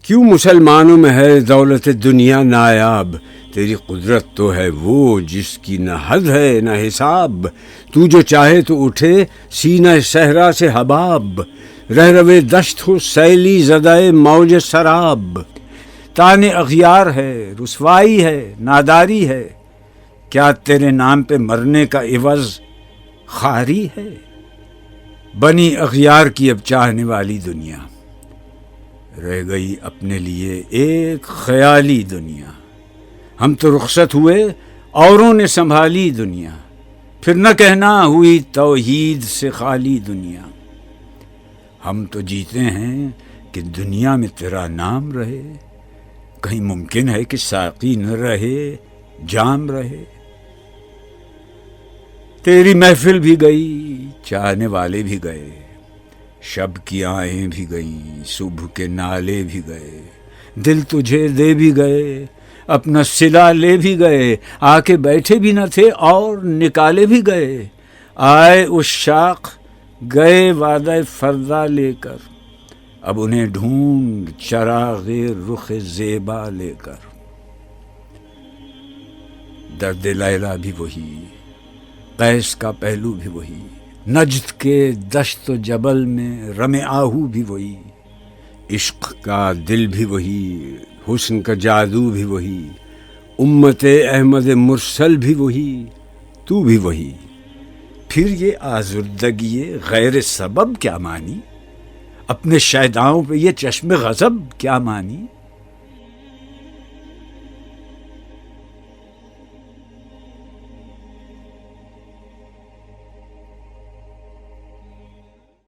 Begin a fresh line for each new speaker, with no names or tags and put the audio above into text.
کیوں مسلمانوں میں ہے دولت دنیا نایاب، تیری قدرت تو ہے وہ جس کی نہ حد ہے نہ حساب، تو جو چاہے تو اٹھے سینہ صحرا سے حباب، رہ روے دشت ہو سیلی زدائے موج سراب، تان اغیار ہے رسوائی ہے ناداری ہے، کیا تیرے نام پہ مرنے کا عوض خواری ہے؟ بنی اغیار کی اب چاہنے والی دنیا، رہ گئی اپنے لیے ایک خیالی دنیا، ہم تو رخصت ہوئے اوروں نے سنبھالی دنیا، پھر نہ کہنا ہوئی توحید سے خالی دنیا، ہم تو جیتے ہیں کہ دنیا میں تیرا نام رہے، کہیں ممکن ہے کہ ساقی نہ رہے جام رہے، تیری محفل بھی گئی چاہنے والے بھی گئے، شب کی آہیں بھی گئیں صبح کے نالے بھی گئے، دل تجھے دے بھی گئے اپنا صلہ لے بھی گئے، آ کے بیٹھے بھی نہ تھے اور نکالے بھی گئے، آئے عشاق گئے وعدہ فردا لے کر، اب انہیں ڈھونڈ چراغ رخ زیبا لے کر، درد لیلا بھی وہی قیس کا پہلو بھی وہی، نجد کے دشت و جبل میں رم آہو بھی وہی، عشق کا دل بھی وہی حسن کا جادو بھی وہی، امت احمد مرسل بھی وہی تو بھی وہی، پھر یہ آزردگی غیر سبب کیا مانی، اپنے شیداؤں پہ یہ چشم غضب کیا مانی؟